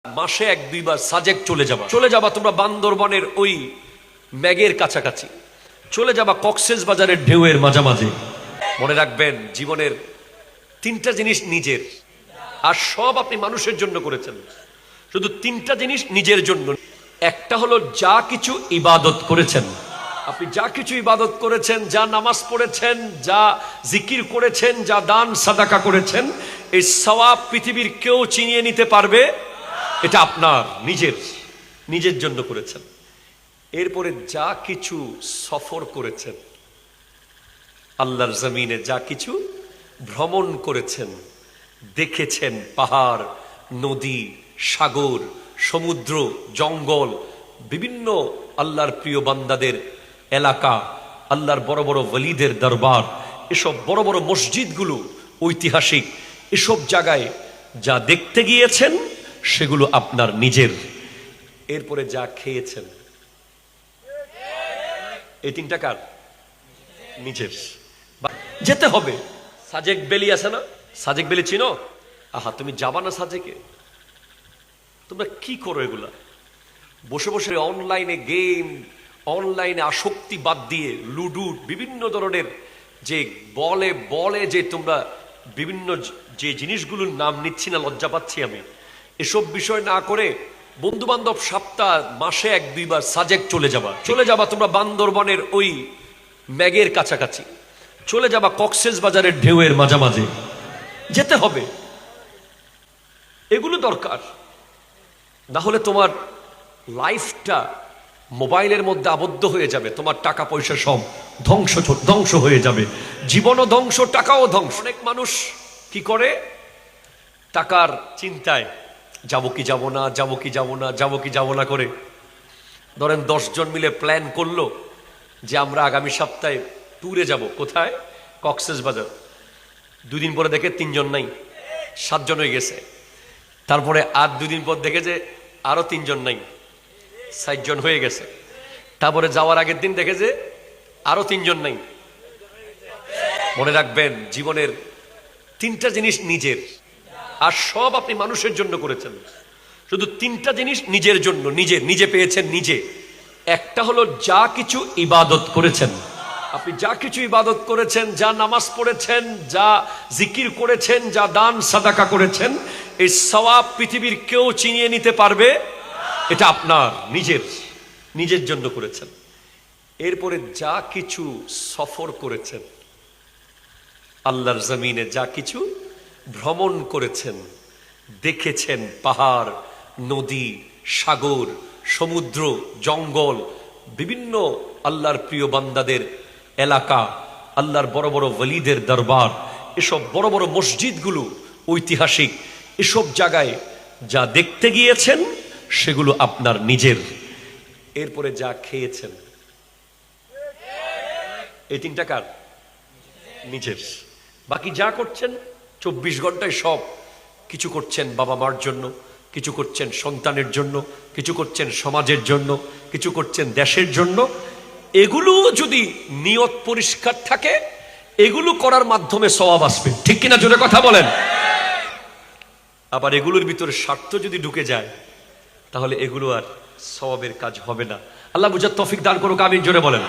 মাসে এক দুইবার সাজেক চলে যাবা তোমরা বান্দরবনের ওই ম্যাগের কাছাকাছি, চলে যাবা কক্সেস বাজারের ঢেউয়ের মাঝামাঝি। মনে রাখবেন জীবনের তিনটা জিনিস নিজের, আর সব আপনি মানুষের জন্য করেছেন। শুধু তিনটা জিনিস নিজের জন্য। একটা হলো যা কিছু ইবাদত করেছেন, আপনি যা কিছু ইবাদত করেছেন, যা নামাজ পড়েছেন, যা জিকির করেছেন, যা দান সাদাকা করেছেন, এই সওয়াব পৃথিবীর কেউ চিনিয়ে নিতে পারবে? এটা আপনার নিজের জন্য করেছেন। এরপরে যা কিছু সফর করেছেন, আল্লাহর জমিনে যা কিছু ভ্রমণ করেছেন, দেখেছেন, পাহাড়, নদী, সাগর, সমুদ্র, জঙ্গল, বিভিন্ন আল্লাহর প্রিয় বান্দাদের এলাকা, আল্লাহর বড় বড় ওয়ালিদের দরবার, এসব বড় বড় মসজিদগুলো ঐতিহাসিক, এসব জায়গায় যা দেখতে গিয়েছেন সেগুলো আপনার নিজের। এরপরে যা খেয়েছেন, এই তিনটা কার? নিজের। যেতে হবে। সাজেক বেলি আছে না, সাজেক বেলি চিনো? আহা, তুমি যাবা না সাজেকে? তোমরা কি করো এগুলা? বসে বসে অনলাইনে গেম, অনলাইনে আসক্তি বাদ দিয়ে লুডু, বিভিন্ন ধরনের যে বলে যে তোমরা বিভিন্ন যে জিনিসগুলোর নাম নিচ্ছি না, লজ্জা পাচ্ছি আমি। এসব বিষয় না করে বন্ধু বান্ধব সপ্তাহ মাসে এক দুইবার সাজেক চলে যাবা তোমরা বান্দরবনের ওই ম্যাগের কাছাকাছি, চলে যাবা কক্সেস বাজারের ঢেউয়ের মাঝামাঝি। যেতে হবে, এগুলো দরকার। না হলে তোমার লাইফটা মোবাইলের মধ্যে আবদ্ধ হয়ে যাবে, তোমার টাকা পয়সা সব ধ্বংস হয়ে যাবে, জীবনও ধ্বংস, টাকাও ধ্বংস। অনেক মানুষ কি করে, টাকার চিন্তায় যাবো কি যাব না করে, ধরেন 10 জন মিলে প্ল্যান করলো যে আমরা আগামী সপ্তাহে ট্যুরে যাব। কোথায়? কক্সেস বাজার। 2 দিন পরে দেখে 3 জন নাই, 7 জন হয়ে গেছে। তারপরে আর 2 দিন পর দেখে যে আরো 3 জন নাই, 7 জন হয়ে গেছে। তারপরে যাওয়ার আগের দিন দেখে যে আরো 3 জন নাই। মনে রাখবেন জীবনের তিনটা জিনিস নিজের, আর সব আপনি মানুষের জন্য করেছেন। শুধু তিনটা জিনিস নিজের জন্য, নিজে পেয়েছেন নিজে। একটা হলো যা কিছু ইবাদত করেছেন, আপনি যা কিছু ইবাদত করেছেন, যা নামাজ পড়েছেন, যা জিকির করেছেন, যা দান সাদাকা করেছেন, এই সওয়াব পৃথিবীর কেউ চিনিয়ে নিতে পারবে? এটা আপনার নিজের জন্য করেছেন। এরপরে যা কিছু সফর করেছেন, আল্লাহর জমিনে যা কিছু ভ্রমণ করেছেন, দেখেছেন, পাহাড়, নদী, সাগর, সমুদ্র, জঙ্গল, বিভিন্ন আল্লাহর প্রিয় বান্দাদের এলাকা, আল্লাহর বড় বড় ওয়ালিদের দরবার, এসব বড় বড় মসজিদগুলো ঐতিহাসিক, এসব জায়গায় যা দেখতে গিয়েছেন সেগুলো আপনার নিজের। এরপরে যা খেয়েছেন, এই তিনটা কার? নিজের। বাকি যা করছেন 24 ঘন্টায় সব কিছু করছেন বাবা মার জন্য, কিছু করছেন সন্তানের জন্য, কিছু করছেন সমাজের জন্য, কিছু করছেন দেশের জন্য। এগুলো যদি নিয়ত পরিষ্কার থাকে, এগুলো করার মাধ্যমে সওয়াব আসবে। ঠিক কিনা? জোরে কথা বলেন। আবার এগুলোর ভিতরে স্বার্থ যদি ঢুকে যায়, তাহলে এগুলো আর সওয়াবের কাজ হবে না। আল্লাহ বুঝার তৌফিক দান করুক, আমিন। জোরে বলেন।